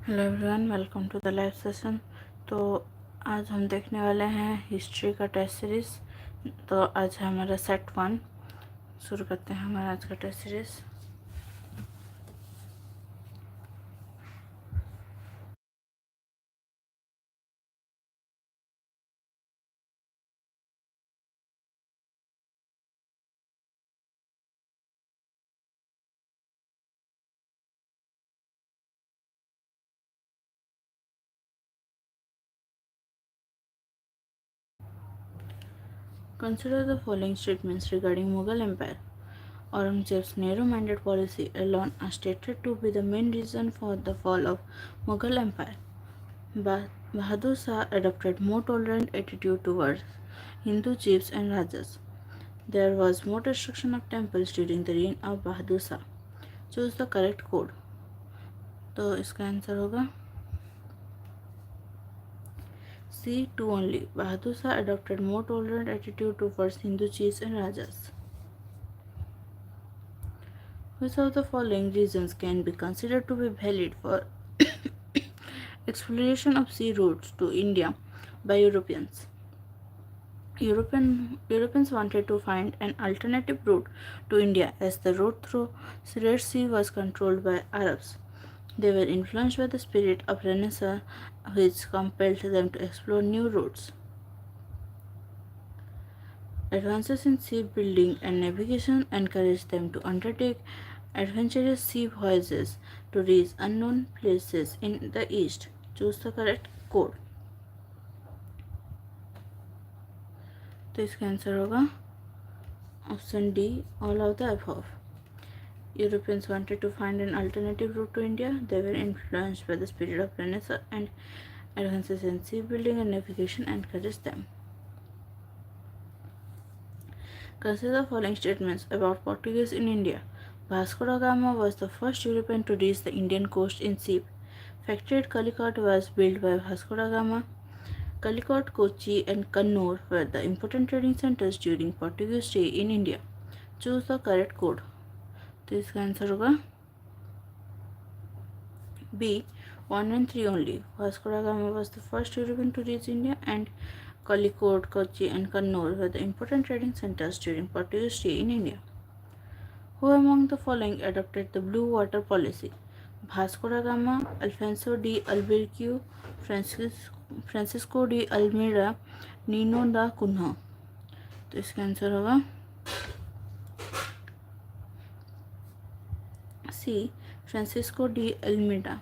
Hello everyone, welcome to the live session. तो आज हम देखने वाले हैं हिस्ट्री का टेस्ट सीरीज़। तो आज है हमारा सेट 1। शुरू करते हैं हमारा आज का test series. Consider the following statements regarding Mughal Empire. Aurangzeb's narrow-minded policy alone are stated to be the main reason for the fall of Mughal Empire. Bahadur Shah adopted more tolerant attitude towards Hindu chiefs and Rajas. There was more destruction of temples during the reign of Bahadur Shah. Choose the correct code. तो इसका answer होगा C2 only. Bahadur Shah adopted more tolerant attitude towards Hindu chiefs and Rajas. Which of the following reasons can be considered to be valid for exploration of sea routes to India by Europeans? Europeans wanted to find an alternative route to India as the route through Red Sea was controlled by Arabs. They were influenced by the spirit of Renaissance, which compelled them to explore new routes. Advances in shipbuilding and navigation encouraged them to undertake adventurous sea voyages to reach unknown places in the east. Choose the correct code. तो इसका answer होगा option D, all of the above. Europeans wanted to find an alternative route to India. They were influenced by the spirit of Renaissance, and advances in shipbuilding and navigation encouraged them. Consider the following statements about Portuguese in India. Vasco da Gama was the first European to reach the Indian coast in ship. Factory at Calicut was built by Vasco da Gama. Calicut, Kochi, and Kannur were the important trading centers during Portuguese stay in India. Choose the correct code. तो इसका answer होगा B, 1 and 3 only. Vasco da Gama was the first European to reach India, and Calicut, Kochi, and Kannur were the important trading centers during Portuguese stay in India. Who among the following adopted the blue water policy? Vasco da Gama, Alfonso de Albuquerque, Francisco de Almeida, Nino da Cunha. तो इसका answer होगा C, Francisco de Almeida.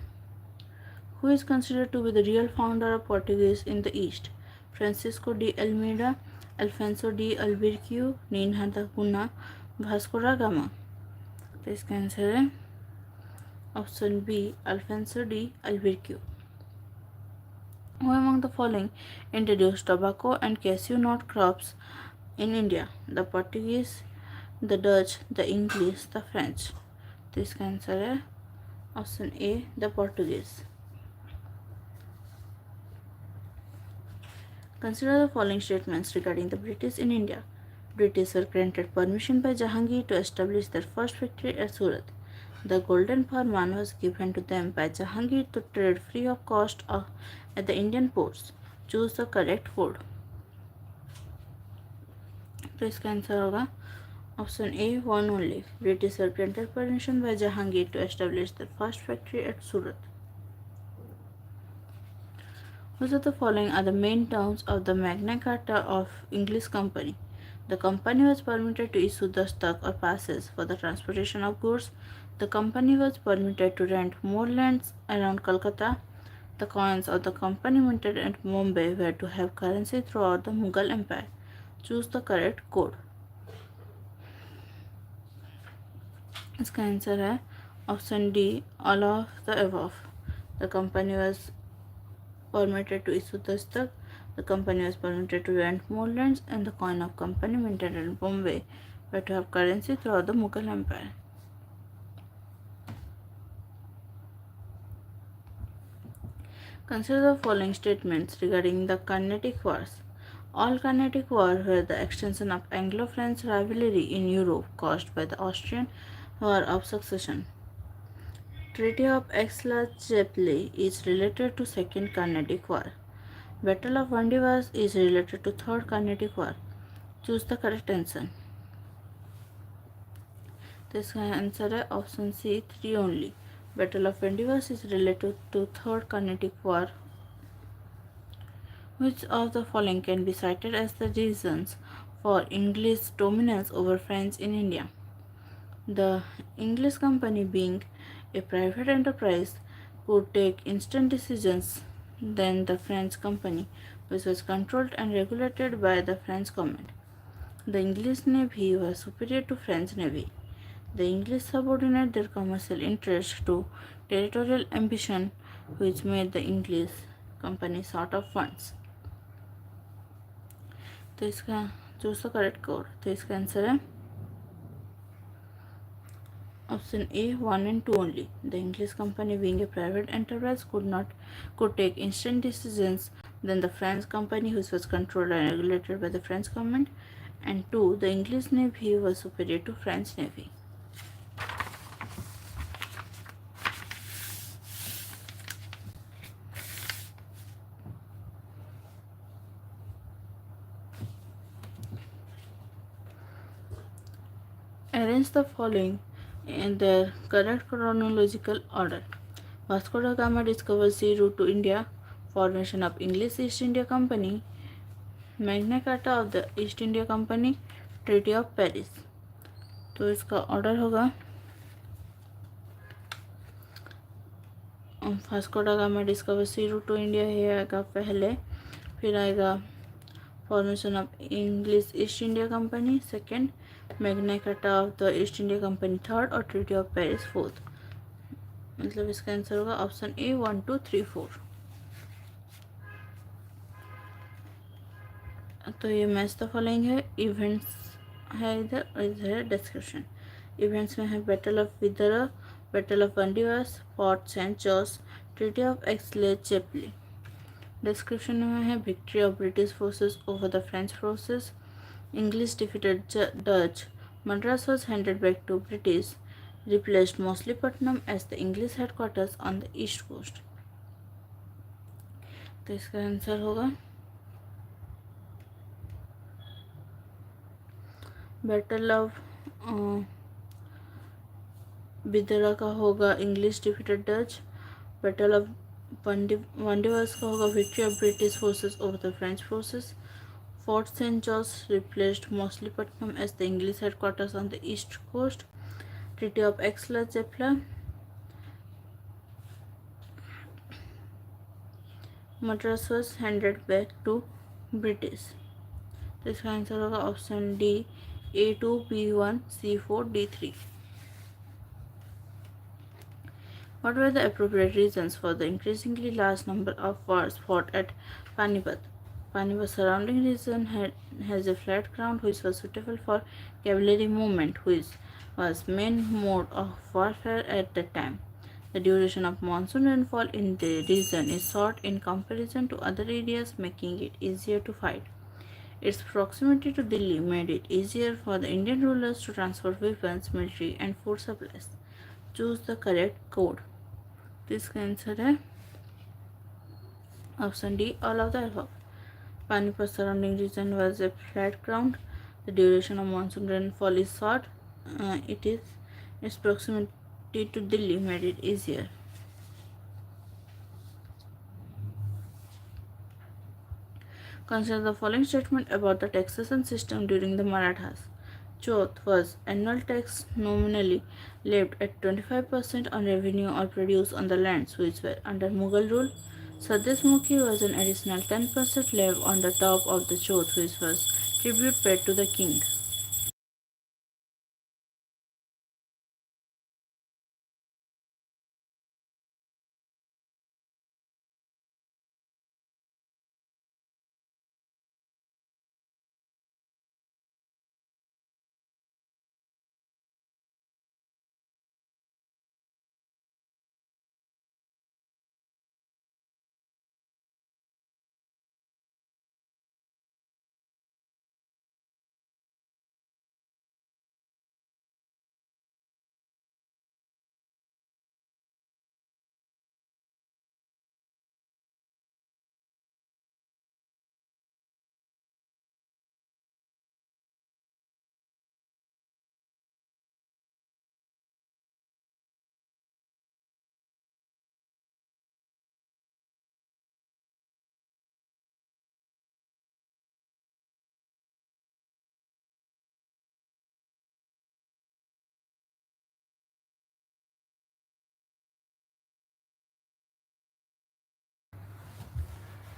Who is considered to be the real founder of Portuguese in the East? Francisco de Almeida, Alfonso de Albuquerque, Nino da Cunha, Vasco da Gama. तो इसका answer है option B, Alfonso de Albuquerque. Who among the following introduced tobacco and cashew nut crops in India? The Portuguese, the Dutch, the English, the French. तो इसका answer है option A, the Portuguese. Consider the following statements regarding the British in India. British were granted permission by Jahangir to establish their first factory at Surat. The golden farman was given to them by Jahangir to trade free of cost at the Indian ports. Choose the correct code. तो इसका answer होगा option A, 1 only. British were granted permission by Jahangir to establish their first factory at Surat. Which of the following are the main terms of the Magna Carta of English Company? The company was permitted to issue dastak or passes for the transportation of goods. The company was permitted to rent more lands around Calcutta. The coins of the company minted at Bombay were to have currency throughout the Mughal Empire. Choose the correct code. इसका answer है option D, all of the above. The company was permitted to issue dastak. The company was permitted to rent more lands, and the coin of company minted in Bombay were to have currency throughout the Mughal Empire. Consider the following statements regarding the Carnatic Wars. All Carnatic Wars were the extension of Anglo-French rivalry in Europe caused by the Austrian War of Succession. Treaty of Aix-la-Chapelle is related to Second Carnatic War. Battle of Vandivas is related to Third Carnatic War. Choose the correct answer. तो इसका answer है option C 3 only. Battle of Wandiwash is related to third Carnatic war. Which of the following can be cited as the reasons for English dominance over French in India? The English company, being a private enterprise, could take instant decisions than the French company, which was controlled and regulated by the French government. The English Navy was superior to French Navy. The English subordinate their commercial interests to territorial ambition, which made the English company short of funds. तो इसका choose the correct code. तो इसका answer है option A 1 and 2 only. The English company, being a private enterprise, could take instant decisions than the French company, which was controlled and regulated by the French government. And 2, the English Navy was superior to French Navy. Arrange the following in their correct chronological order. Vasco da Gama discovers sea route to India. Formation of English East India Company. Magna Carta of the East India Company. Treaty of Paris. तो इसका order होगा Vasco डा gamma discover सी root two India ये आएगा पहले. फिर आएगा formation of English east India company second. Magna carta of the east India company third. और ट्रीटी ऑफ पेरिस फोर्थ. मतलब इसका आंसर होगा ऑप्शन ए 1 2 3 4. तो ये मैच द फॉलोइंग है. इवेंट्स है इधर और इधर है डिस्क्रिप्शन. इवेंट्स में है battle of Bedara, battle of Wandiwash, fort Saint George, treaty of Aix la Chapelle. Description में है victory of British forces over the French forces. English defeated Dutch. Madras was handed back to British, replaced Moslippatnam as the English headquarters on the east coast. तो इसका answer होगा battle of Bedara का होगा English defeated Dutch. Battle of Wandiwash का होगा victory of British forces over the French forces. Fort St. George replaced Moslippatnam as the English headquarters on the east coast. Treaty of Aix-la-Chapelle. Madras was handed back to British. तो इसका answer होगा option D A2 B1 C4 D3. What were the appropriate reasons for the increasingly large number of wars fought at Panipat? Panipat surrounding region has a flat ground which was suitable for cavalry movement, which was main mode of warfare at the time. The duration of monsoon rainfall in the region is short in comparison to other areas, making it easier to fight. Its proximity to Delhi made it easier for the Indian rulers to transport weapons, military and food supplies. Choose the correct code. This answer है option D, all of the above. Panipat surrounding region was a flat ground. The duration of monsoon rainfall is short. Its proximity to Delhi made it easier. Consider the following statement about the taxation system during the Marathas. Chauth was annual tax nominally levied at 25% on revenue or produce on the lands which were under Mughal rule. Sadeshmukhi was an additional 10% levy on the top of the chauth, which was tribute paid to the king.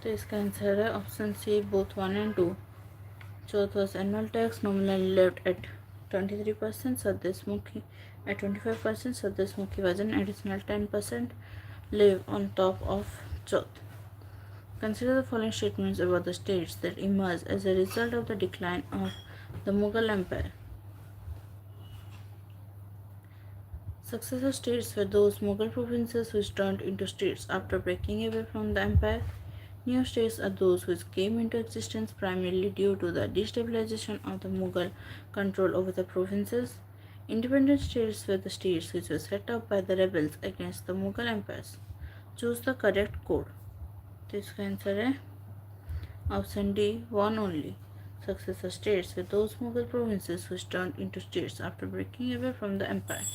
तो इसका answer है option C, both 1 and 2. Chauth was annual tax, nominally left at 23%, Sadeshmukhi at 25%. Sadeshmukhi was an additional 10% levy on top of Chauth. Consider the following statements about the states that emerged as a result of the decline of the Mughal Empire. Successor states were those Mughal provinces which turned into states after breaking away from the empire. New states are those which came into existence primarily due to the destabilization of the Mughal control over the provinces. Independent states were the states which were set up by the rebels against the Mughal empires. Choose the correct code. तो इसका answer है option D, one only. Successor states were those Mughal provinces which turned into states after breaking away from the empire.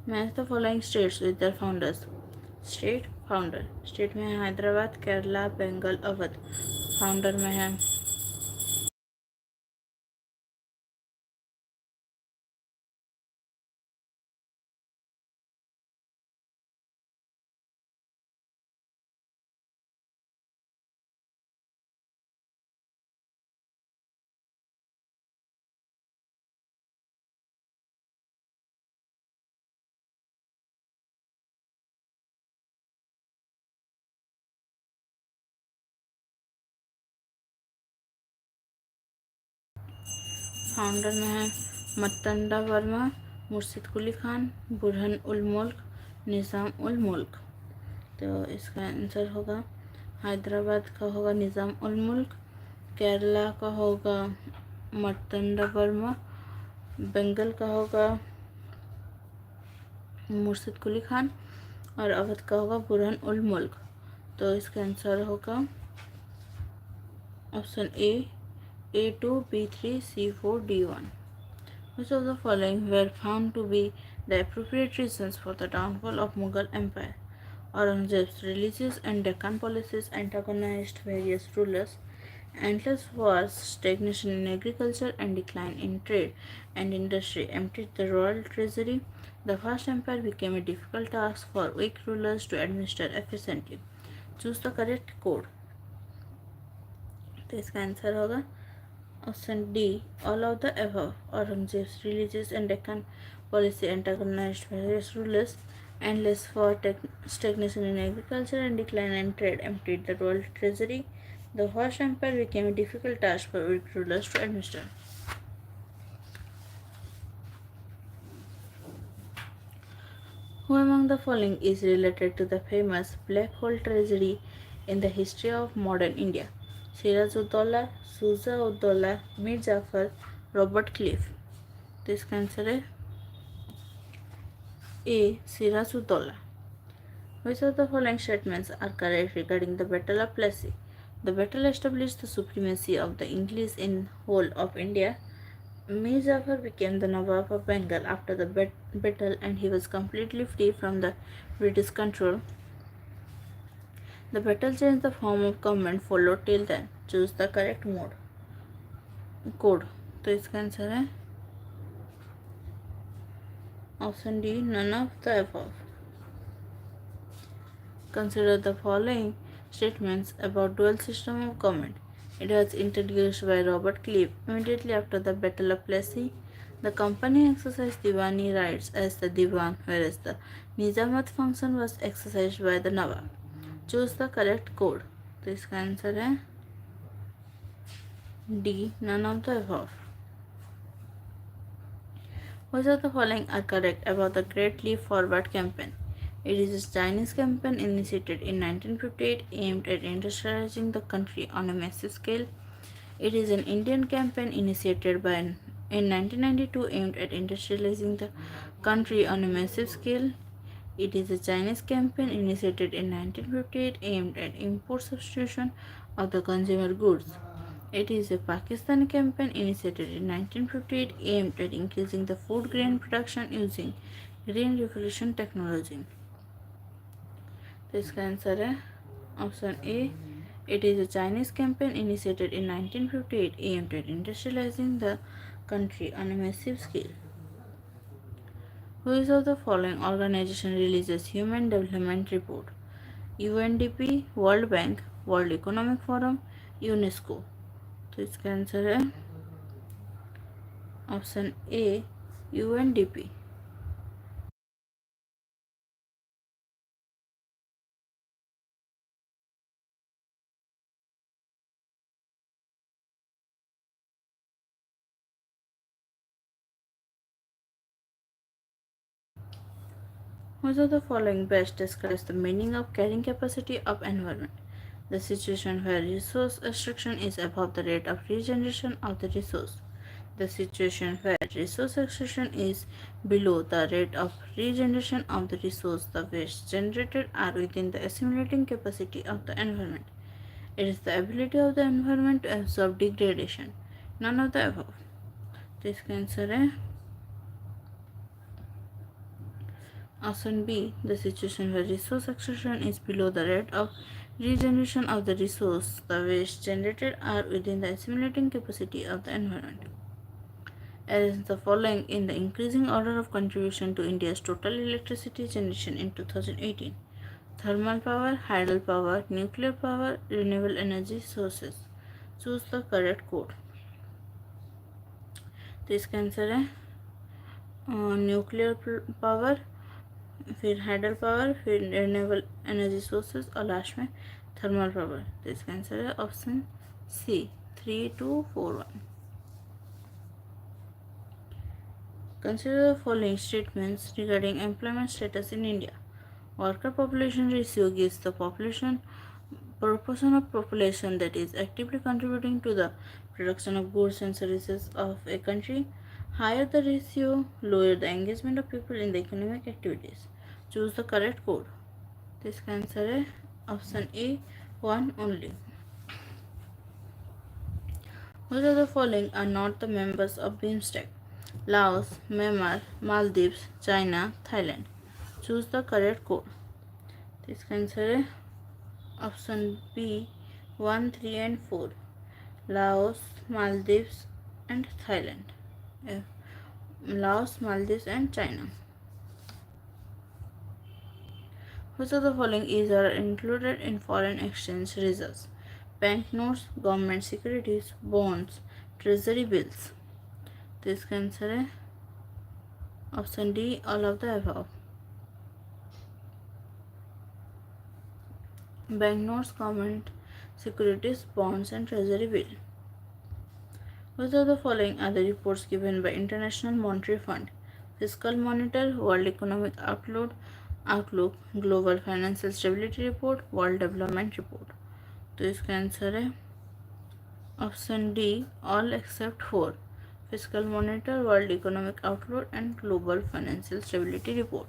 Match the following states with their founders. State founder, state में है Hyderabad, Kerala, Bengal, Awadh. Founder में है founder में है मत्तंडा वर्मा, मुर्शिद कुली खान, बुरहन उल मुल्क, निज़ाम उल मुल्क. तो इसका आंसर होगा हैदराबाद का होगा निज़ाम उल मुल्क, केरला का होगा मर्तंडा वर्मा, बंगाल का होगा मुर्शिद कुली खान और अवध का होगा बुरहन उल मुल्क. तो इसका आंसर होगा option A, A2, B3, C4, D1. Which of the following were found to be the appropriate reasons for the downfall of Mughal Empire? Aurangzeb's religious and Deccan policies antagonized various rulers. Endless wars, stagnation in agriculture, and decline in trade and industry emptied the royal treasury. The vast empire became a difficult task for weak rulers to administer efficiently. Choose the correct code. तो इसका answer होगा option D, all of the above. Aurangzeb's religious and Deccan policy antagonized various rulers. Endless war, stagnation in agriculture, and decline in trade emptied the royal treasury. The vast empire became a difficult task for weak rulers to administer. Who among the following is related to the famous black hole tragedy in the history of modern India? Sirajuddaula, Shuja Uddaula, Mir Jafar, Robert Clive. तो इसका answer है A. Sirajudollah. Which of the following statements are correct regarding the Battle of Plassey? The battle established the supremacy of the English in whole of India. Mir Jafar became the Nawab of Bengal after the battle and he was completely free from the British control. The battle changed the form of government followed till then. Choose the correct code. तो इसका answer है option D none of the above. Consider the following statements about dual system of government. It was introduced by Robert Clive immediately after the Battle of Plassey. The company exercised Diwani rights as the Diwan, whereas the Nizamat function was exercised by the Nawab. Choose the correct code. तो इसका answer है D. None of the above. Which of the following are correct about the Great Leap Forward campaign? It is a Chinese campaign initiated in 1958 aimed at industrializing the country on a massive scale. It is an Indian campaign initiated in 1992 aimed at industrializing the country on a massive scale. It is a Chinese campaign initiated in 1958 aimed at import substitution of the consumer goods. It is a Pakistani campaign initiated in 1958 aimed at increasing the food grain production using Green Revolution technology. तो इसका answer है option A. It is a Chinese campaign initiated in 1958 aimed at industrializing the country on a massive scale. Which of the following organization releases Human Development Report? UNDP, World Bank, World Economic Forum, UNESCO. तो इसका answer है option A UNDP. Which of the following best describes the meaning of carrying capacity of environment? The situation where resource extraction is above the rate of regeneration of the resource. The situation where resource extraction is below the rate of regeneration of the resource. The waste generated are within the assimilating capacity of the environment. It is the ability of the environment to absorb degradation. None of the above. तो इसका answer है option B. The situation where resource extraction is below the rate of regeneration of the resource. The waste generated are within the assimilating capacity of the environment. Arrange the following in the increasing order of contribution to India's total electricity generation in 2018. Thermal power, hydel power, nuclear power, renewable energy sources. Choose the correct code. तो इसका answer है nuclear power, फिर hydel power, फिर renewable energy sources और last में thermal power. तो इसका answer है option C 3241. Consider the following statements regarding employment status in India. Worker population ratio gives the proportion of population that is actively contributing to the production of goods and services of a country. Higher the ratio, lower the engagement of people in the economic activities. Choose the correct code. तो इसका answer है option A 1 only. Which of the following are not the members of BIMSTEC? Laos, Myanmar, Maldives, China, Thailand. Choose the correct code. तो इसका answer है option B 1, 3 and 4. Laos, Maldives and Thailand. Laos, Maldives and China. Which of the following is are included in foreign exchange reserves? Banknotes, government securities, bonds, treasury bills. तो इसका answer है option D all of the above. Banknotes, government securities, bonds and treasury bill. Which of the following are the reports given by International Monetary Fund? Fiscal Monitor, World Economic Outlook, Global Financial Stability Report, World Development Report. तो इसका answer है option D all except 4. Fiscal Monitor, World Economic Outlook and Global Financial Stability Report.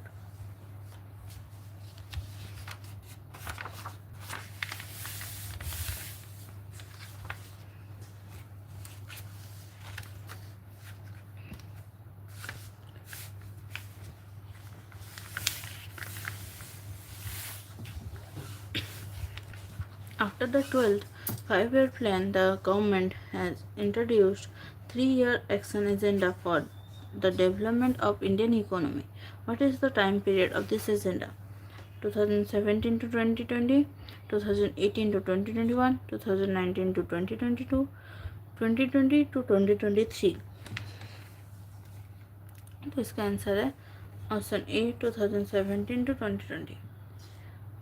After the 12th five-year plan, the government has introduced three-year action agenda for the development of Indian economy. What is the time period of this agenda? 2017 to 2020, 2018 to 2021, 2019 to 2022, 2020 to 2023. तो इसका answer है option A 2017 to 2020.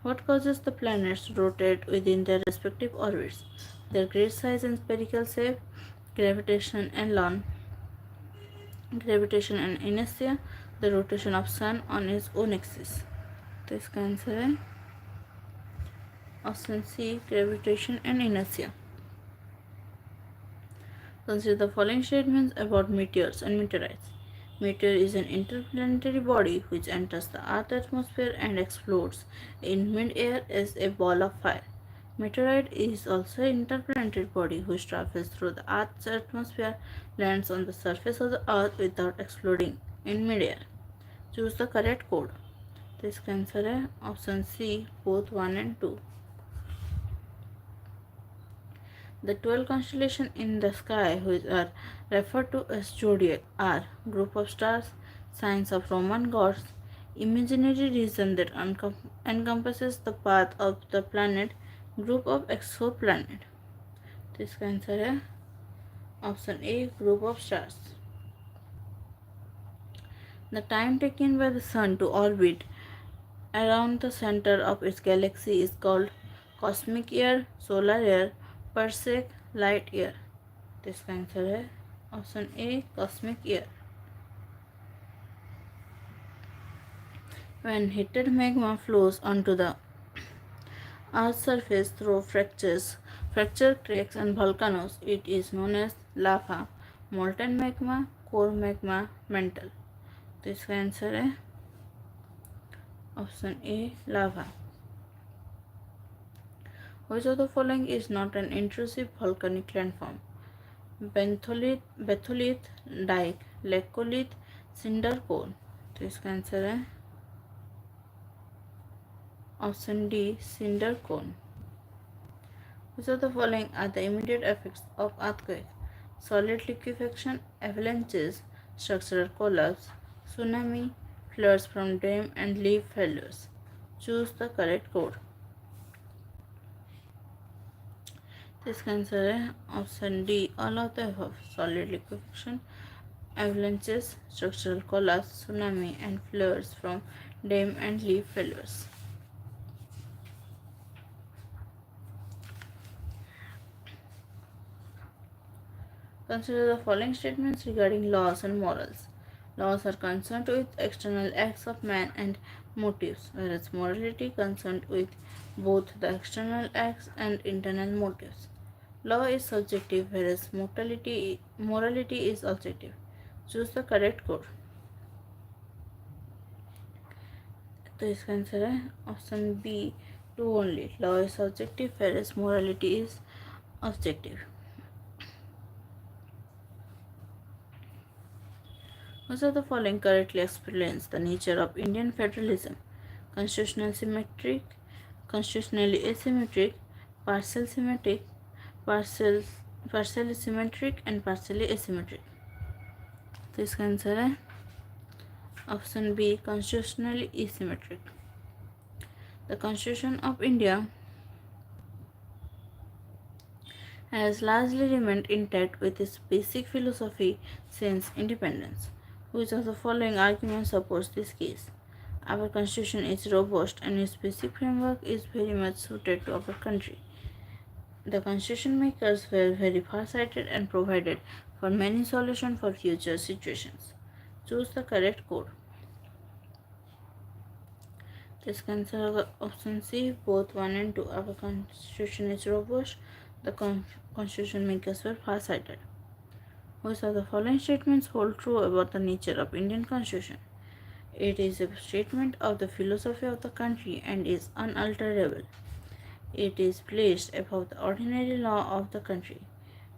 What causes the planets to rotate within their respective orbits? Their great size and spherical shape, gravitation and inertia, the rotation of sun on its own axis. तो इसका answer है option C gravitation and inertia. Consider the following statements about meteors and meteorites. Meteor is an interplanetary body which enters the Earth's atmosphere and explodes in mid-air as a ball of fire. Meteorite is also an interplanetary body which travels through the Earth's atmosphere, lands on the surface of the Earth without exploding in mid-air. Choose the correct code. तो इसका answer है option C both 1 and 2. The 12 constellations in the sky, which are referred to as zodiac, are group of stars, signs of Roman gods, imaginary region that encompasses the path of the planet, group of exoplanet. तो इसका answer है option A group of stars. The time taken by the sun to orbit around the center of its galaxy is called cosmic year, solar year, parsec, light year. तो इसका answer है option A cosmic year. When heated magma flows onto the Earth's surface through fracture cracks and volcanoes, it is known as lava, molten magma, core magma, mantle. तो इसका answer है option A lava. Which of the following is not an intrusive volcanic landform? Batholith, dike, laccolith, cinder cone. तो इसका answer है option D cinder cone. Which of the following are the immediate effects of earthquake? Solid liquefaction, avalanches, structural collapse, tsunami, floods from dam and leaf failures. Choose the correct code. इसका answer है option D all of the above. Solid liquefaction, avalanches, structural collapse, tsunami and floods from dam and leaf failures. Consider the following statements regarding laws and morals. Laws are concerned with external acts of man and motives, whereas morality concerned with both the external acts and internal motives. Law is subjective, whereas morality is objective. Choose the correct code. तो इसका answer है option B 2 only. Law is subjective, whereas morality is objective. Which of the following correctly explains the nature of Indian federalism? Constitutionally asymmetric, partial symmetric, partially symmetric and partially asymmetric. तो इसका answer है option B constitutionally asymmetric. The Constitution of India has largely remained intact with its basic philosophy since independence. Which of the following arguments supports this case? Our constitution is robust and its basic framework is very much suited to our country. The constitution makers were very far-sighted and provided for many solutions for future situations. Choose the correct code. इसका answer होगा option C both 1 and 2. Our constitution is robust. The constitution makers were far-sighted. Which of the following statements hold true about the nature of Indian Constitution? It is a statement of the philosophy of the country and is unalterable. It is placed above the ordinary law of the country.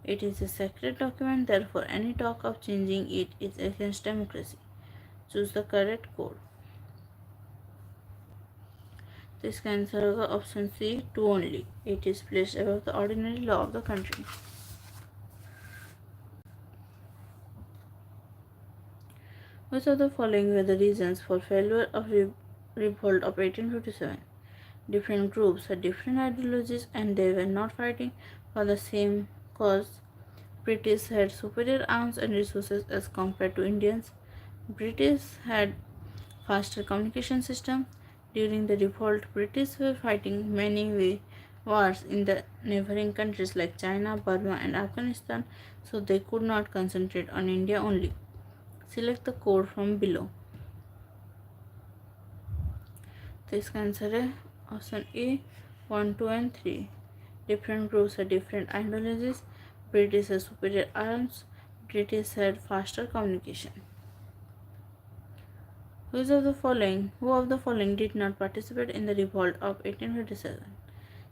It is a sacred document, therefore any talk of changing it is against democracy. Choose the correct code. This can answer the option C, 2 only. It is placed above the ordinary law of the country. Which of the following were the reasons for failure of revolt of 1857? Different groups had different ideologies and they were not fighting for the same cause. British had superior arms and resources as compared to Indians. British had faster communication system. During the revolt, British were fighting many wars in the neighboring countries like China, Burma, and Afghanistan, so they could not concentrate on India only. Select the code from below. This answer is option A, 1, 2, and 3. Different groups had different ideologies. British had superior arms. British had faster communication. Who of the following did not participate in the revolt of 1857?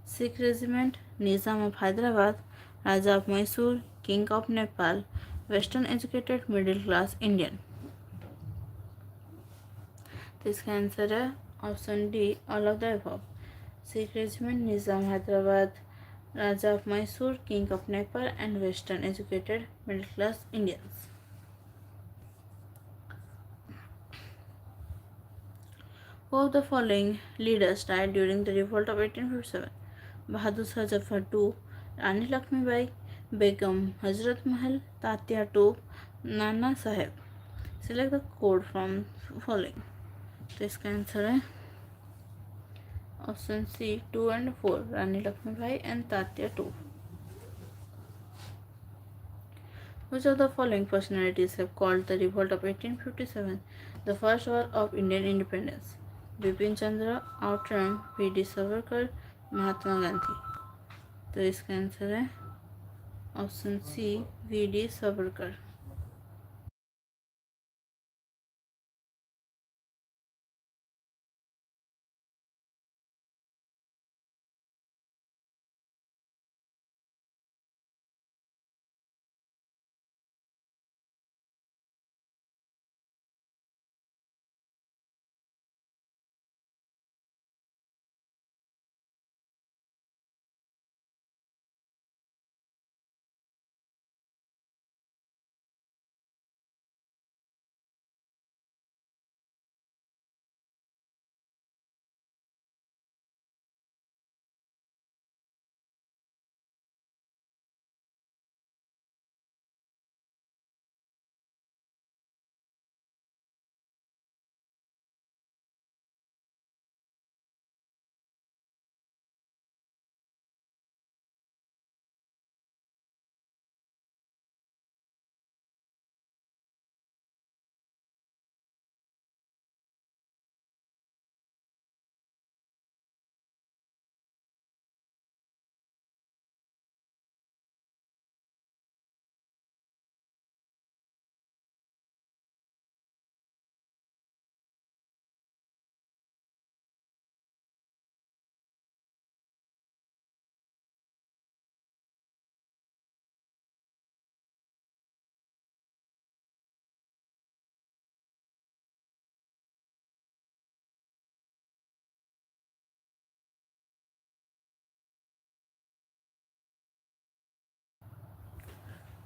Sikh regiment, Nizam of Hyderabad, Raja of Mysore, King of Nepal, Western educated middle class Indian. This answer is option D, all of the above. Sikh regiment, Nizam Hyderabad, Raja of Mysore, King of Nepal, and Western educated middle class Indians. Who of the following leaders died during the revolt of 1857? Bahadur Shah Zafar II, Rani Lakshmibai, Begum Hazrat Mahal, Tatya Tope, Nana Sahib. Select the code from following. This answer is option C, 2 and 4, Rani Lakshmibai and Tatya Tope. Which of the following personalities have called the revolt of 1857 the first war of Indian independence? Bipin Chandra, Outram, V.D. Savarkar, Mahatma Gandhi. तो इसका answer है option C, V.D. Savarkar.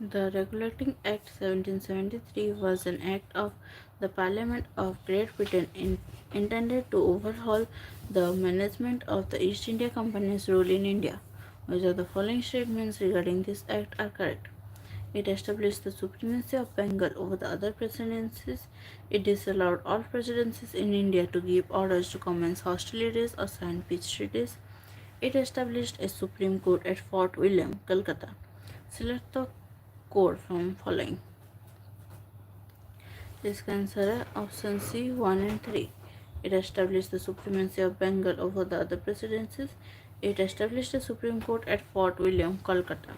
The Regulating Act 1773 was an act of the Parliament of Great Britain intended to overhaul the management of the East India Company's rule in India. Which of the following statements regarding this act are correct? It established the supremacy of Bengal over the other presidencies. It disallowed all presidencies in India to give orders to commence hostilities or sign peace treaties. It established a Supreme Court at Fort William, Calcutta. Select the code from following. This answer is option C, 1 and 3. It established the supremacy of Bengal over the other presidencies. It established a Supreme Court at Fort William, Calcutta.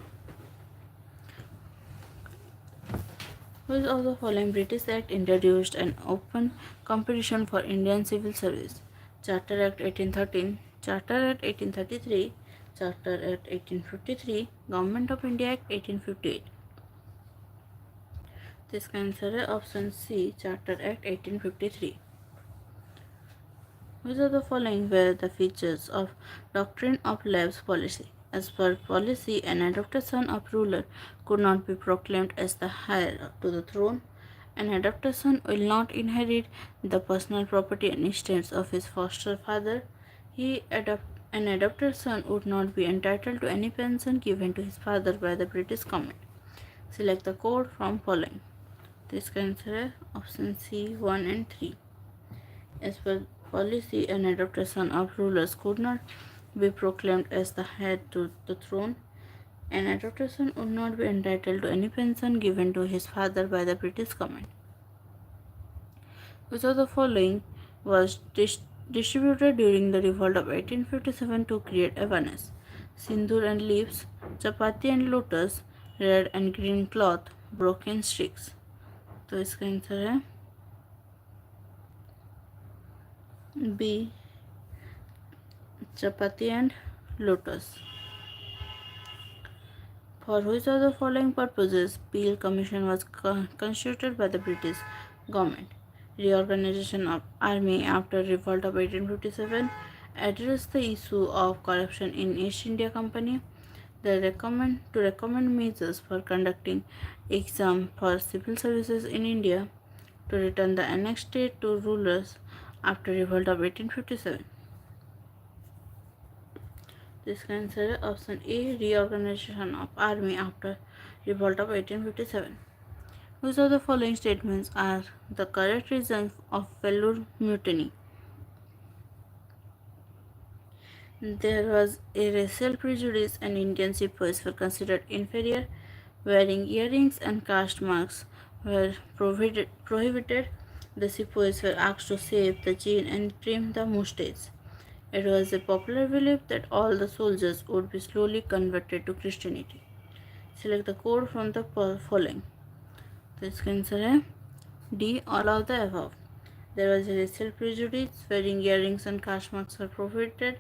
Which of the following British Act introduced an open competition for Indian civil service? Charter Act 1813, Charter Act 1833, Charter Act 1853, Government of India Act 1858. इसका answer है option C, charter act 1853. Which of the following were the features of doctrine of Lab's policy? As per policy, an adopted son of ruler could not be proclaimed as the heir to the throne. An adopted son will not inherit the personal property and estates of his foster father. An adopted son would not be entitled to any pension given to his father by the British government. Select the code from following. This answer is option C 1 and 3. As per policy, an adopted son of rulers could not be proclaimed as the heir to the throne. An adopted son would not be entitled to any pension given to his father by the British government. Which of the following was distributed during the revolt of 1857 to create awareness? Sindoor and leaves, chapati and lotus, red and green cloth, broken sticks. तो इसका answer है B. Chapati and lotus. For which of the following purposes Peel Commission was constituted by the British government? Reorganization of army after revolt of 1857, address the issue of corruption in East India Company, recommend measures for conducting exam for civil services in India, to return the annexed state to rulers after revolt of 1857. This answer is option A. Reorganization of army after revolt of 1857. Which of the following statements are the correct reasons of Vellore mutiny? There was a racial prejudice and Indian sepoys were considered inferior. Wearing earrings and caste marks were prohibited. The sepoys were asked to shave the chin and trim the moustache. It was a popular belief that all the soldiers would be slowly converted to Christianity. Select the code from the following. This answer is D. All of the above. There was a racial prejudice. Wearing earrings and caste marks were prohibited.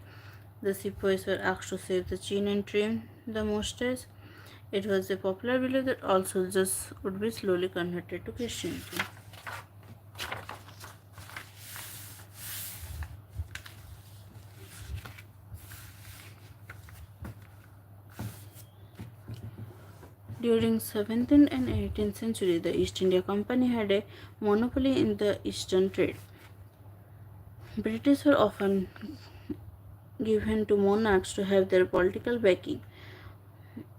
The sepoys were asked to shave the chin and trim the moustache. It was a popular belief that all soldiers would be slowly converted to Christianity. During 17th and 18th century, the East India Company had a monopoly in the eastern trade. British were often given to monarchs to have their political backing.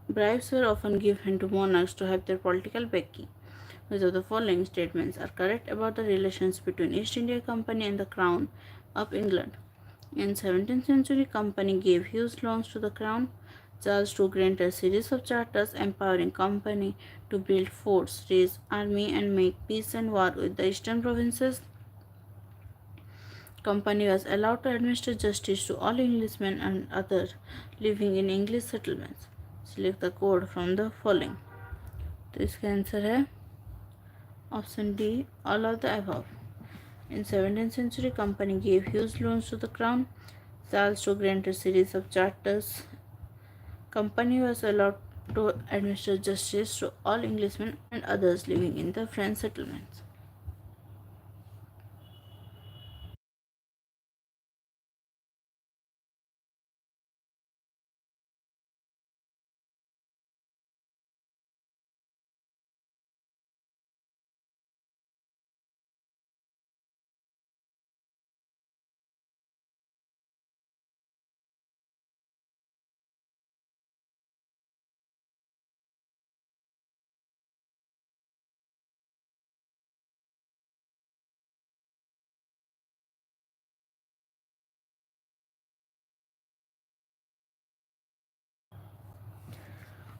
Bribes were often given to monarchs to have their political backing. Which of the following statements are correct about the relations between East India Company and the Crown of England? In 17th century, Company gave huge loans to the Crown. Charles II granted a series of charters empowering Company to build forts, raise army, and make peace and war with the eastern provinces. Company was allowed to administer justice to all Englishmen and others living in English settlements. Select the code from the following. तो इसका answer है option D. All of the above. In 17th century, Company gave huge loans to the Crown. Charles II granted a series of charters. Company was allowed to administer justice to all Englishmen and others living in the French settlements.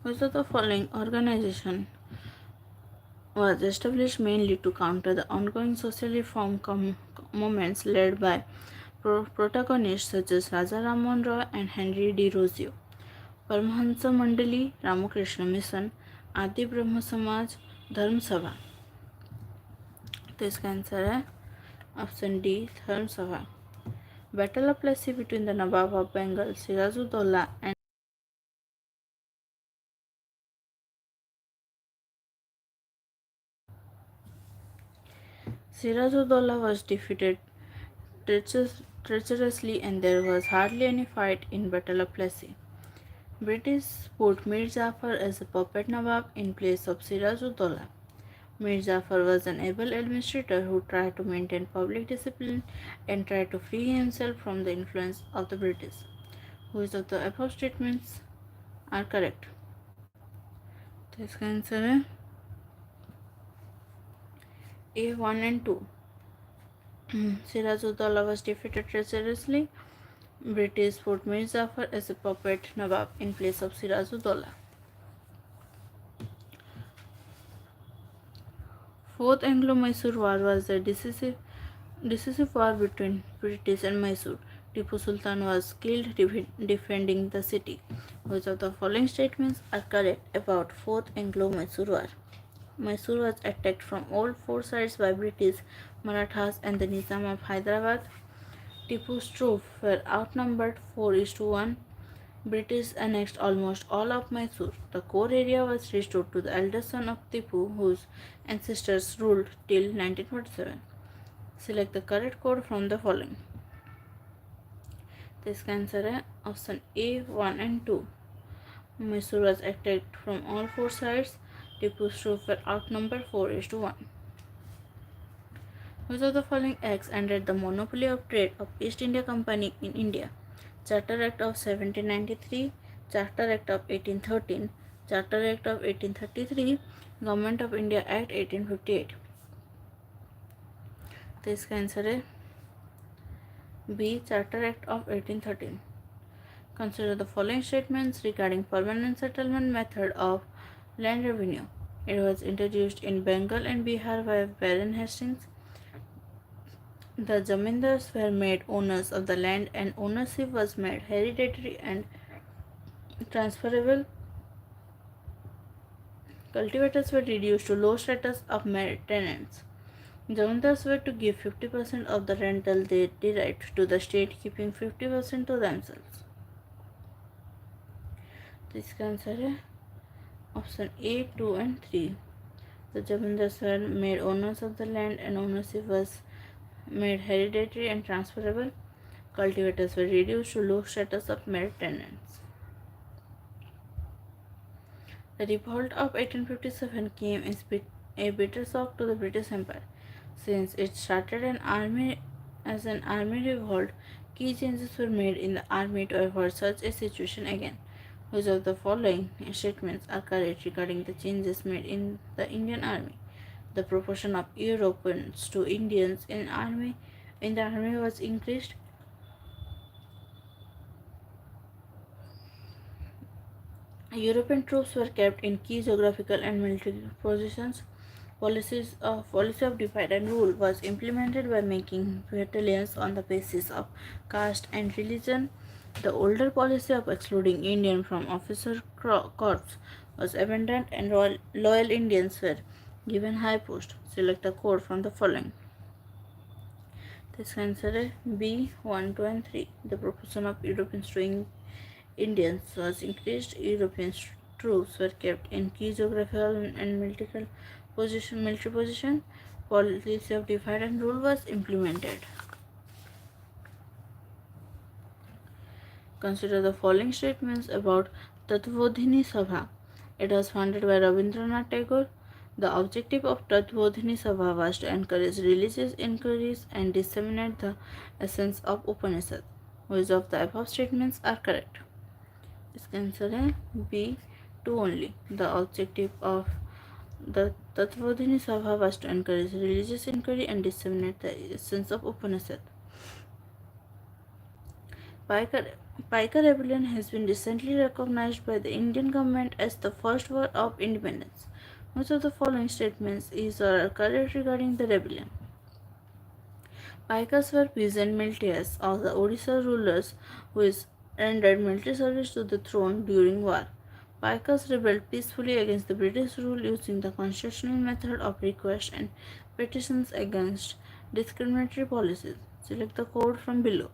Which of the following organization was established mainly to counter the ongoing social reform movements led by protagonists such as Raja Rammohn Roy and Henry D. Rossio? Paramhans मंडली, Ramakrishna mission, आदि ब्रह्म समाज, धर्म सभा. तो इसका answer है option D, धर्म सभा. Battle of Plassey between the Nawab of Bengal, Sirajuddaulah, and Sirajuddaulah was defeated treacherously, and there was hardly any fight in Battle of Plassey. British put Mir Jafar as a puppet Nawab in place of Siraj-ud-Daulah. Mir Jafar was an able administrator who tried to maintain public discipline and tried to free himself from the influence of the British. Which of the above statements are correct? तो इसका answer है A1 and 2. Siraj-ud-Daulah was defeated treacherously. British put Mir Jafar as a puppet Nawab in place of Siraj-ud-Daulah. Fourth Anglo-Mysore War was a decisive war between British and Mysore. Tipu Sultan was killed defending the city. Which of the following statements are correct about Fourth Anglo-Mysore War? Mysore was attacked from all four sides by British, Marathas and the Nizam of Hyderabad. Tipu's troops were outnumbered 4:1. British annexed almost all of Mysore. The core area was restored to the eldest son of Tipu, whose ancestors ruled till 1947. Select the correct code from the following. तो इसका answer है option A, 1 and 2. Mysore was attacked from all four sides. Tipu's troops were outnumbered 4:1. Which of the following acts ended the monopoly of trade of East India Company in India? Charter Act of 1793, Charter Act of 1813, Charter Act of 1833, Government of India Act 1858. तो इसका answer है B, Charter Act of 1813. Consider the following statements regarding permanent settlement method of land revenue. It was introduced in Bengal and Bihar by Baron Hastings. The zamindars were made owners of the land and ownership was made hereditary and transferable. Cultivators were reduced to low status of mere tenants. Zamindars were to give 50% of the rental they derived to the state, keeping 50% to themselves. तो इसका answer है option A, 2 and 3. The zamindars were made owners of the land and ownership was made hereditary and transferable. Cultivators were reduced to low status of mere tenants. The revolt of 1857 came as a bitter shock to the British Empire. Since it started as an army revolt, key changes were made in the army to avoid such a situation again. Which of the following statements are correct regarding the changes made in the Indian Army? The proportion of Europeans to Indians in the army was increased. European troops were kept in key geographical and military positions. Policy of divide and rule was implemented by making battalions on the basis of caste and religion. The older policy of excluding Indian from officer corps was abandoned and loyal Indians were given high post. Select the code from the following. This answer is B, 1, 2 and 3. The proportion of Europeans to Indians was increased. European troops were kept in key geographical and military position. Policy of divide and rule was implemented. Consider the following statements about Tattvabodhini Sabha. It was founded by Rabindranath Tagore. The objective of Tattvabodhini Sabha was to encourage religious inquiries and disseminate the essence of Upanishad. Which of the above statements are correct? इसका answer है B, 2 only. The objective of the Tattvabodhini Sabha was to encourage religious inquiry and disseminate the essence of Upanishad. Piker Rebellion has been recently recognized by the Indian government as the first war of independence. Which of the following statements is or are correct regarding the rebellion? Pikers were peasant militias of the Odisha rulers who rendered military service to the throne during war. Pikers rebelled peacefully against the British rule using the constitutional method of request and petitions against discriminatory policies. Select the code from below.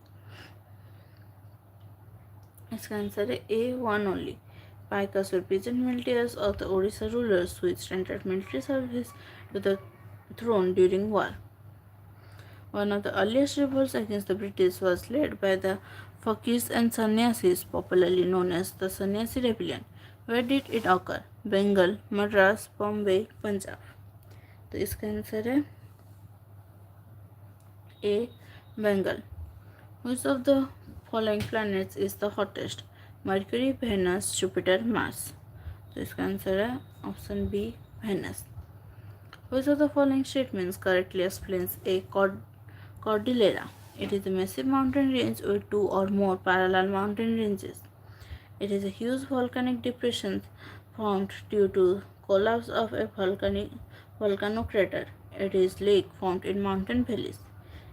इसका answer है A, 1 only. Pikers were peasant militias of the Odisha rulers which rendered military service to the throne during war. One of the earliest revolts against the British was led by the Fakirs and Sannyasis, popularly known as the Sannyasi Rebellion. Where did it occur? Bengal, Madras, Bombay, Punjab. तो इसका answer है A. Bengal. Which of the following planets is the hottest? Mercury, Venus, Jupiter, Mars. तो इसका answer है option B Venus. Which of the following statements correctly explains a cordillera? It is a massive mountain range with two or more parallel mountain ranges. It is a huge volcanic depression formed due to collapse of a volcano crater. It is lake formed in mountain valleys.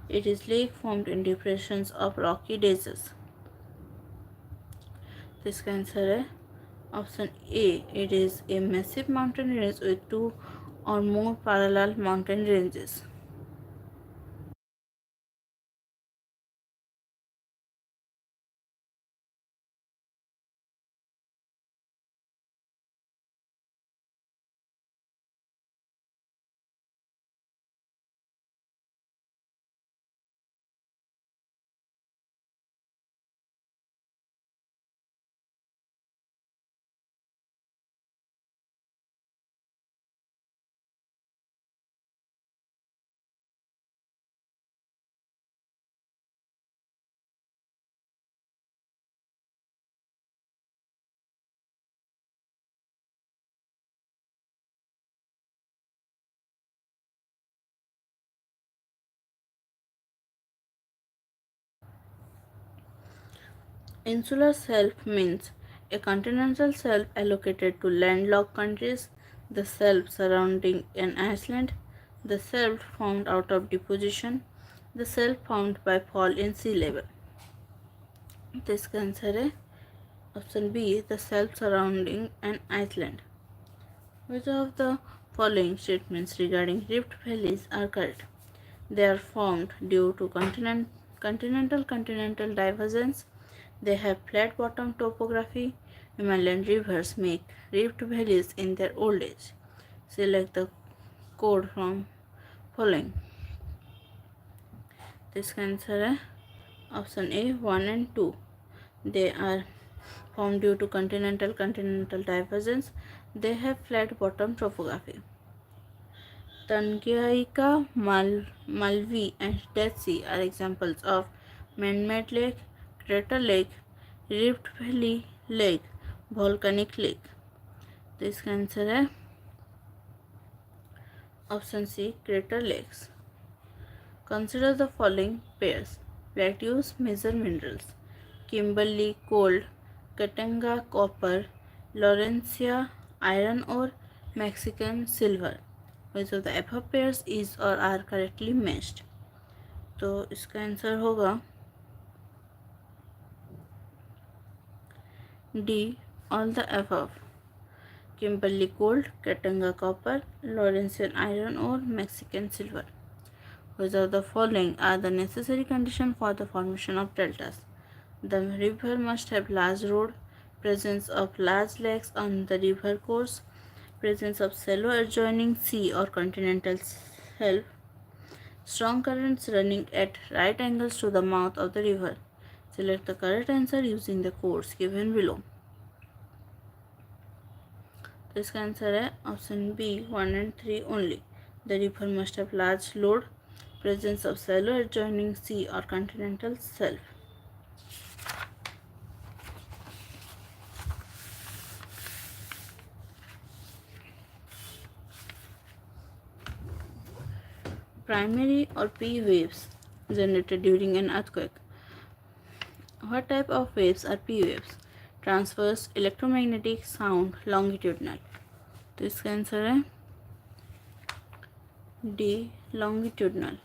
It is lake formed in depressions of rocky ledges. This answer है option A. It is a massive mountain range with two or more parallel mountain ranges. Insular shelf means a continental shelf allocated to landlocked countries, the shelf surrounding an island, the shelf formed out of deposition, the shelf formed by fall in sea level. तो इसका answer है option be the shelf surrounding an island. Which of the following statements regarding rift valleys are correct? They are formed due to continental divergence. They have flat bottom topography. Himalayan rivers make rift valleys in their old age. Select the code from following. This answer है option A 1 and 2. They are formed due to continental divergence. They have flat bottom topography. Tanganyika, Malvi, and Dead Sea are examples of man-made lake, crater lake, rift valley lake, volcanic lake. तो इसका answer है option C crater lakes. Consider the following pairs: plateaus measure minerals, Kimberley gold, Katanga copper, Laurentia iron ore, Mexican silver. Which of the above pairs is or are correctly matched? तो इसका answer होगा D all the above. Kimberley gold, Katanga copper, Laurentian iron ore, Mexican silver. Which of the following are the necessary conditions for the formation of deltas? The river must have large road, presence of large lakes on the river course, presence of shallow adjoining sea or continental shelf, strong currents running at right angles to the mouth of the river. Select the correct answer using the codes given below. तो इसका answer है option B 1 and 3 only. The river must have large load, presence of shallow adjoining sea or continental shelf. Primary or P waves generated during an earthquake. What type of waves are P waves? Transverse, electromagnetic, sound, longitudinal. तो इसका answer है D longitudinal.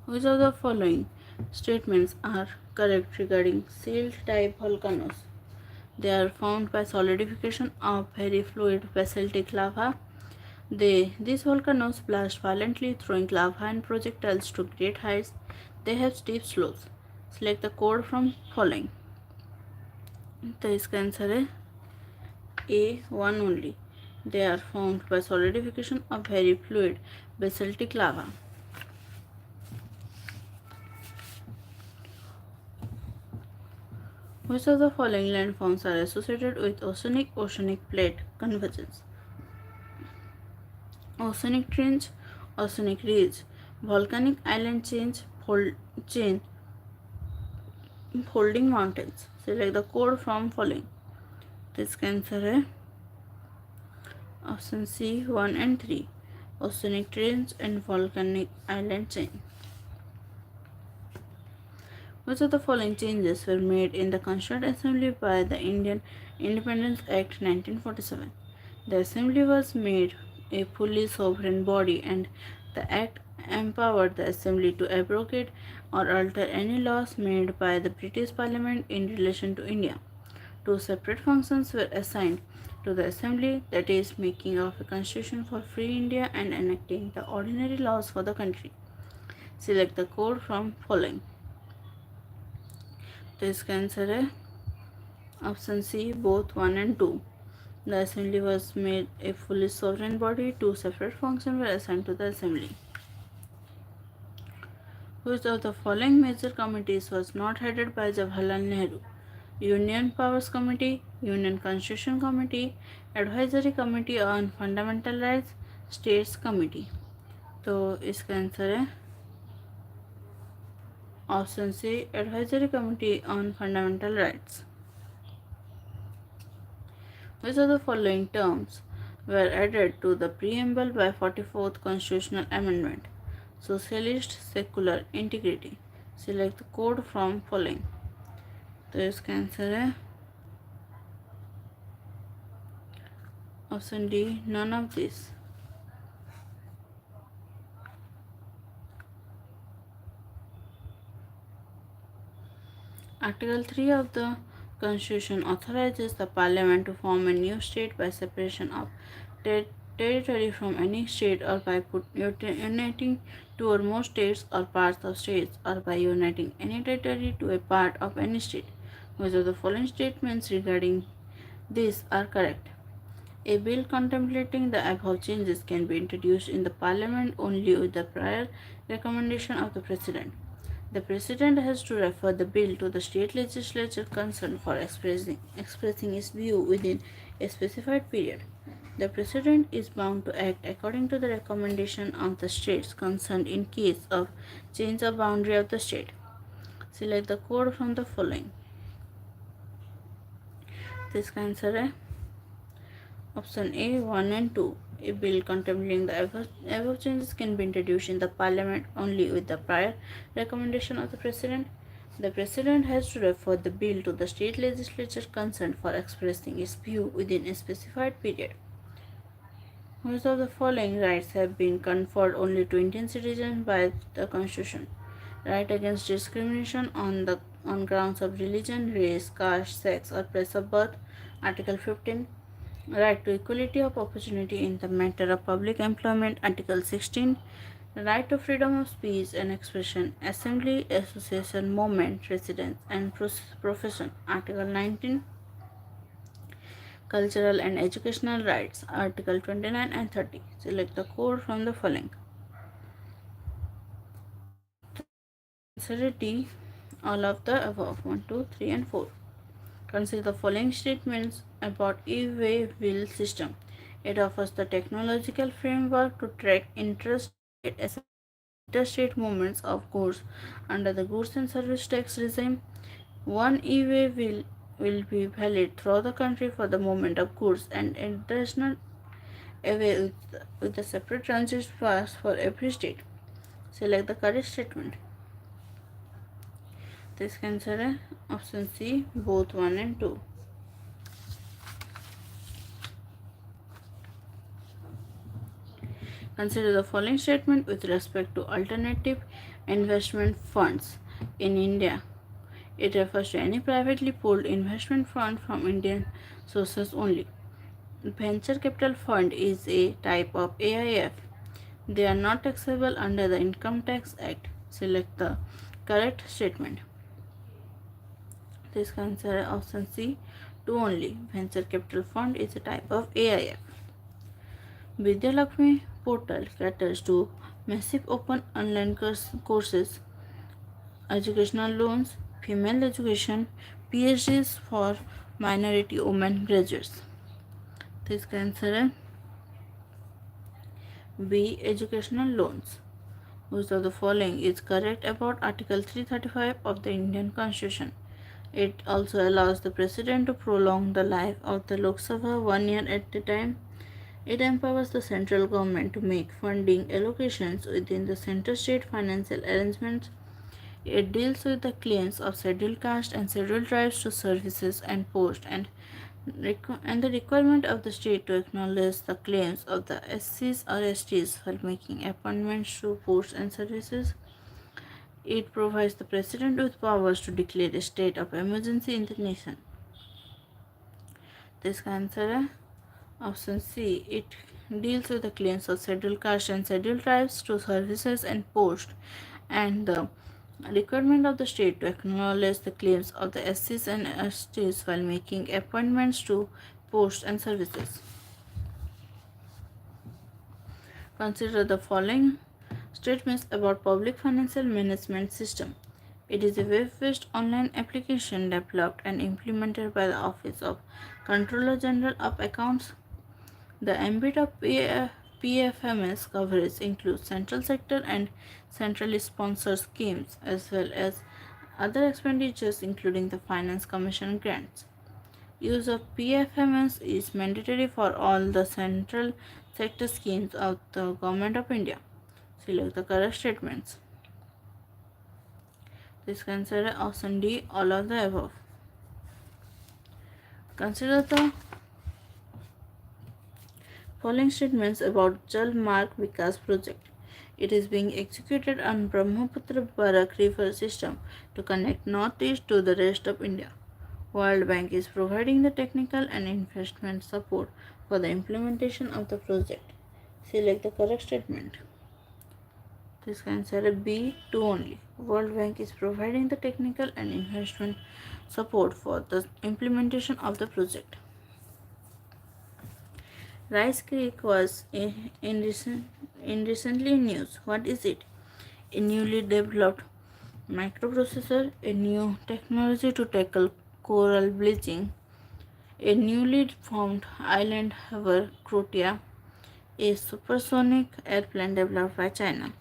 Which of the following statements are correct regarding shield type volcanoes? They are found by solidification of very fluid basaltic lava. These volcanoes blast violently, throwing lava and projectiles to great heights. They have steep slopes. Select the code from following. तो इसका answer है A1 only. They are formed by solidification of very fluid basaltic lava. Which of the following landforms are associated with oceanic plate convergence? Oceanic trench, oceanic ridge, volcanic island chain, folding mountains. Select the code from following. इसका answer है option C 1 and 3. Oceanic trench and volcanic island chain. Which of the following changes were made in the Constituent Assembly by the Indian Independence Act 1947? The Assembly was made a fully sovereign body, and the Act empowered the Assembly to abrogate or alter any laws made by the British Parliament in relation to India. Two separate functions were assigned to the Assembly, that is, making of a constitution for free India and enacting the ordinary laws for the country. Select the code from following. तो इसका answer है option C both 1 and 2. The assembly was made a fully sovereign body. Two separate functions were assigned to the assembly. Which of the following major committees was not headed by Jawaharlal Nehru? Union Powers Committee, Union Constitution Committee, Advisory Committee on Fundamental Rights, States Committee. तो इसका answer है option C advisory committee on fundamental rights. Which of the following terms were added to the preamble by 44th Constitutional Amendment? Socialist, secular, integrity. Select the code from following. तो इसका answer है option D none of this. Article 3 of the Constitution authorizes the Parliament to form a new state by separation of territory from any state, or by uniting two or more states or parts of states, or by uniting any territory to a part of any state. Which of the following statements regarding this are correct? A bill contemplating the above changes can be introduced in the Parliament only with the prior recommendation of the President. The President has to refer the bill to the state legislature concerned for expressing its view within a specified period. The President is bound to act according to the recommendation of the states concerned in case of change of boundary of the state. Select the code from the following. This answer है option A 1 and 2. A bill contemplating the above changes can be introduced in the Parliament only with the prior recommendation of the President. The President has to refer the bill to the state legislature concerned for expressing its view within a specified period. Which of the following rights have been conferred only to Indian citizens by the Constitution? Right against discrimination on grounds of religion, race, caste, sex, or place of birth. Article 15. Right to equality of opportunity in the matter of public employment. Article 16. Right to freedom of speech and expression, assembly, association, movement, residence, and profession. Article 19. Cultural and educational rights. Article 29 and 30. Select the code from the following. Answer D, all of the above, 1, 2, 3 and 4. Consider the following statements about e-way bill system. It offers the technological framework to track interstate movements of goods under the goods and service tax regime. One e-way will be valid throughout the country for the movement of goods, and it does not away with a separate transit pass for every state. Select the correct statement. This answer है option C, both 1 and 2. Consider the following statement with respect to alternative investment funds in India. It refers to any privately pooled investment fund from Indian sources only. Venture capital fund is a type of AIF. They are not taxable under the Income Tax Act. Select the correct statement. This answer option C, 2 only. Venture capital fund is a type of AIF. Vidya Lakshmi portal caters to massive open online courses, educational loans, female education, PhDs for minority women graduates. This answer B, educational loans. Which of the following is correct about Article 335 of the Indian Constitution? It also allows the President to prolong the life of the Lok Sabha 1 year at a time. It empowers the central government to make funding allocations within the center-state financial arrangements. It deals with the claims of scheduled caste and scheduled tribes to services and posts, and the requirement of the state to acknowledge the claims of the SCs or STs while making appointments to posts and services. It provides the President with powers to declare a state of emergency in the nation. This answer option C. It deals with the claims of scheduled caste and scheduled tribes to services and posts, and the requirement of the state to acknowledge the claims of the SCs and STs while making appointments to posts and services. Consider the following statements about public financial management system. It is a web-based online application developed and implemented by the Office of Controller General of Accounts. The ambit of PFMS coverage includes central sector and centrally sponsored schemes, as well as other expenditures including the Finance Commission grants. Use of PFMS is mandatory for all the central sector schemes of the Government of India. Select the correct statements. This consider option D, all of the above. Consider the following statements about Jal Marg Vikas project. It is being executed on Brahmaputra Barak river system to connect northeast to the rest of India. World Bank is providing the technical and investment support for the implementation of the project. Select the correct statement. This answer B, 2 only. World Bank is providing the technical and investment support for the implementation of the project. Rice Creek was in recently news. What is it? A newly developed microprocessor, a new technology to tackle coral bleaching, a newly formed island hover Croatia, a supersonic airplane developed by China.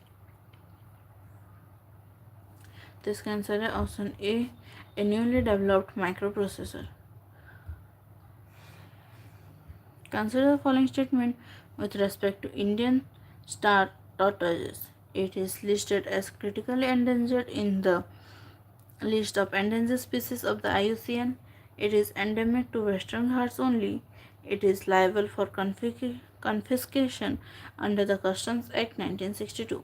This can answer option A, a newly developed microprocessor. Consider the following statement with respect to Indian star tortoise. It is listed as critically endangered in the list of endangered species of the IUCN. It is endemic to Western Ghats only. It is liable for confiscation under the Customs Act 1962.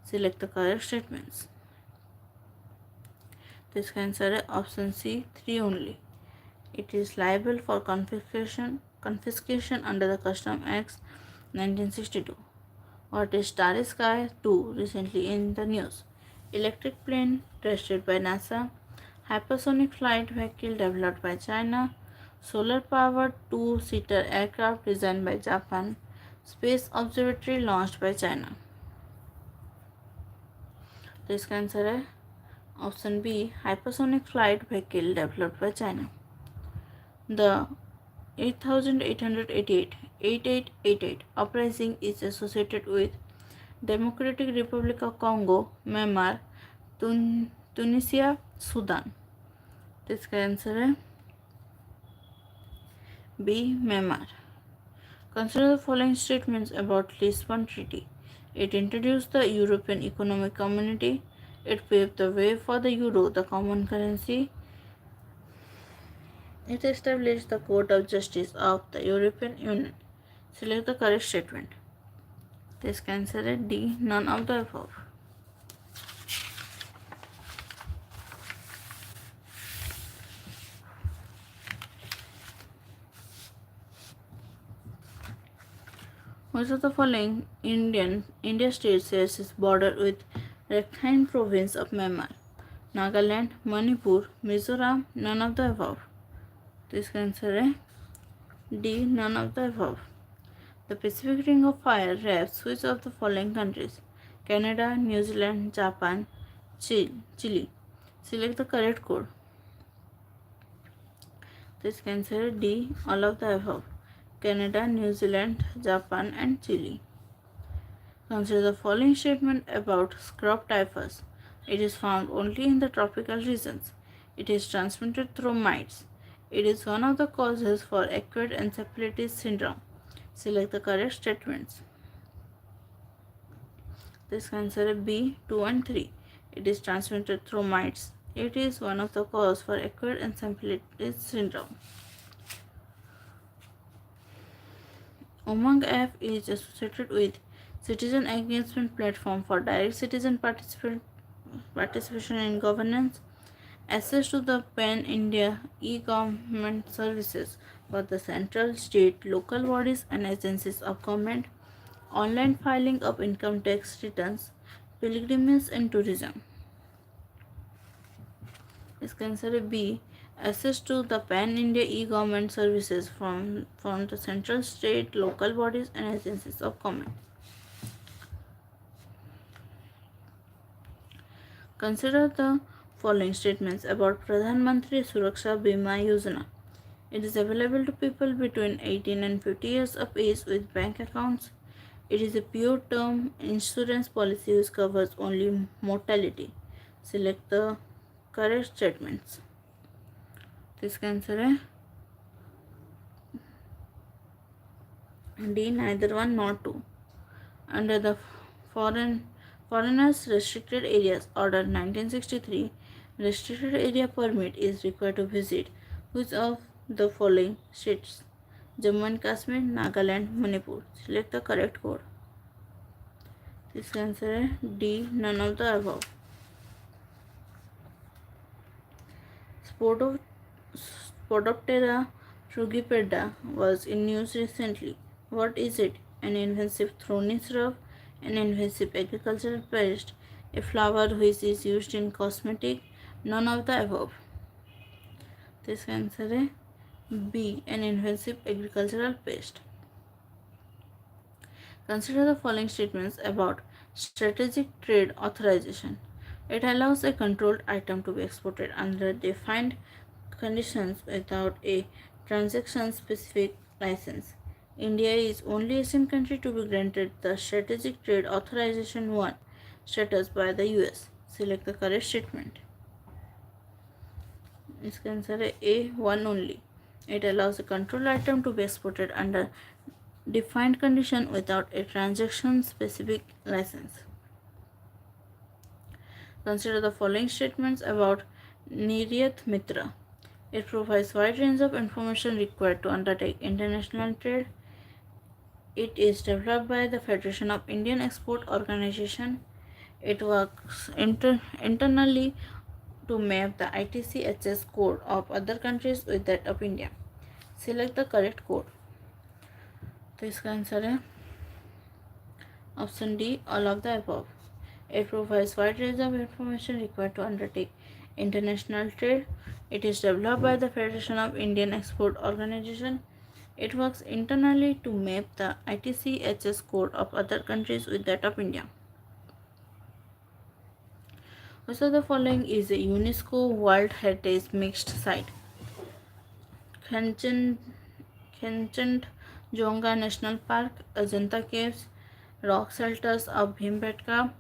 Select the correct statements. This answer option C, 3 only. It is liable for confiscation under the Customs Act 1962. What is Starry Sky 2 recently in the news? Electric plane tested by NASA, hypersonic flight vehicle developed by China, solar powered two-seater aircraft designed by Japan, space observatory launched by China. This answer option B, hypersonic flight vehicle developed by China. The 8888 uprising is associated with Democratic Republic of Congo, Myanmar, Tunisia, Sudan. This answer B, Myanmar. Consider the following statements about Lisbon Treaty. It introduced the European Economic Community. It paved the way for the euro, the common currency. It established the Court of Justice of the European Union. Select the correct statement. This answer is D, none of the above. Which of the following India states shares its border with Rakhine province of Myanmar? Nagaland, Manipur, Mizoram, none of the above. This answer is D, none of the above. The Pacific Ring of Fire wraps which of the following countries? Canada, New Zealand, Japan, Chile. Select the correct code. This answer is D, all of the above. Canada, New Zealand, Japan, and Chile. Consider the following statement about scrub typhus. It is found only in the tropical regions. It is transmitted through mites. It is one of the causes for acquired encephalitis syndrome. Select the correct statements. This answer is B, 2 and 3. It is transmitted through mites. It is one of the causes for acquired encephalitis syndrome. Umang app is associated with citizen engagement platform for direct citizen participation in governance, access to the pan-India e-government services for the central, state, local bodies and agencies of government, online filing of income tax returns, pilgrimage and tourism. Is considered B. Access to the pan-India e-government services from the central, state, local bodies and agencies of government. Consider the following statements about Pradhan Mantri Suraksha Bima Yojana. It is available to people between 18 and 50 years of age with bank accounts. It is a pure term insurance policy which covers only mortality. Select the correct statements. This answer is D, neither one nor two. Under the Foreigners Restricted Areas Order 1963, restricted area permit is required to visit which of the following states? Jammu and Kashmir, Nagaland, Manipur. Select the correct code. This answer is D, none of the above. Spodoptera frugipeda was in news recently. What is it? An invasive thorny shrub, an invasive agricultural pest, a flower which is used in cosmetic, none of the above. This answer is B, an invasive agricultural pest. Consider the following statements about strategic trade authorization. It allows a controlled item to be exported under defined conditions without a transaction-specific license. India is only Asian country to be granted the Strategic Trade Authorization 1 status by the US. Select the correct statement. It's considered A1 only. It allows a controlled item to be exported under defined condition without a transaction-specific license. Consider the following statements about Niryat Mitra. It provides wide range of information required to undertake international trade. It is developed by the Federation of Indian Export Organization. It works internally to map the ITC-HS code of other countries with that of India. Select the correct code. This answer is option D, all of the above. It provides wide range of information required to undertake international trade. It is developed by the Federation of Indian Export Organization. It works internally to map the ITC-HS code of other countries with that of India. Which of the following is a UNESCO World Heritage Mixed Site? Kanchenjunga National Park, Ajanta Caves, rock shelters of Bhimbetka,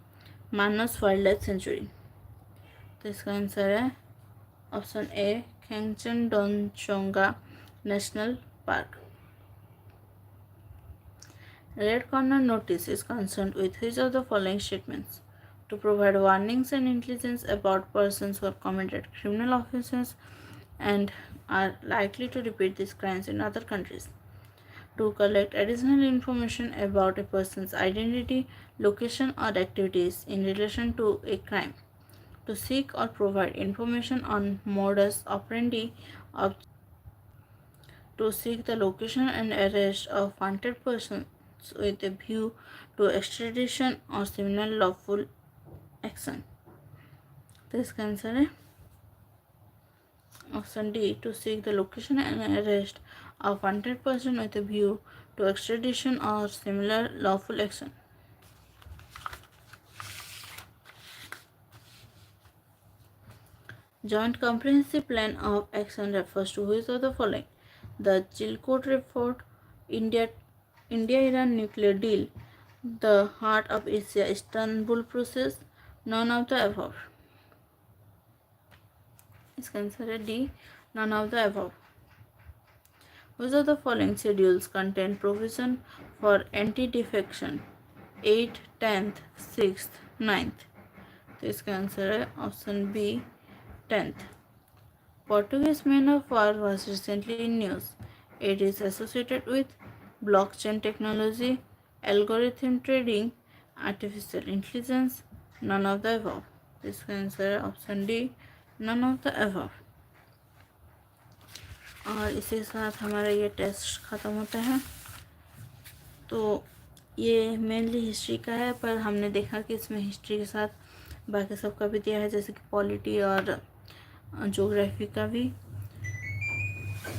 Manas Wildlife Sanctuary. This answer is option A, Kanchenjunga National Park. Red corner notice is concerned with which of the following statements? To provide warnings and intelligence about persons who have committed criminal offences and are likely to repeat these crimes in other countries. To collect additional information about a person's identity, location or activities in relation to a crime. To seek or provide information on modus operandi of to seek the location and arrest of wanted person acts with a view to extradition or similar lawful action. तो इसका answer है option D, to seek the location and arrest of wanted person with a view to extradition or similar lawful action. Joint Comprehensive Plan of Action refers to which of the following? The Chilcot Report, India-Iran Nuclear Deal, the Heart of Asia Istanbul Process, none of the above. इसका answer है D, none of the above. Which of the following schedules contain provision for anti-defection? 8th, 10th, 6th, 9th. तो इसका answer है option B, 10th. Portuguese man of war was recently in news. It is associated with blockchain technology, algorithm trading, artificial intelligence, none of the above. इसका answer है option D, none of the above. और इसी के साथ हमारा ये test ख़त्म होता है. तो ये मेनली हिस्ट्री का है, पर हमने देखा कि इसमें हिस्ट्री के साथ बाकी सब का भी दिया है, जैसे कि पॉलिटी और ज्योग्राफी का भी.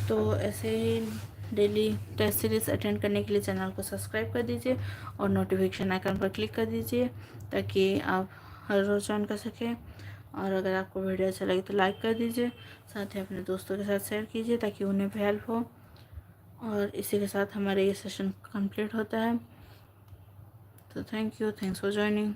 तो ऐसे ही डेली टेस्ट सीरीज़ अटेंड करने के लिए चैनल को सब्सक्राइब कर दीजिए और नोटिफिकेशन आइकन पर क्लिक कर दीजिए ताकि आप हर रोज़ ज्वाइन कर सकें. और अगर आपको वीडियो अच्छा लगे तो लाइक कर दीजिए, साथ ही अपने दोस्तों के साथ शेयर कीजिए ताकि उन्हें भी हेल्प हो. और इसी के साथ हमारा ये सेशन कंप्लीट होता है. तो thank you, thanks for joining.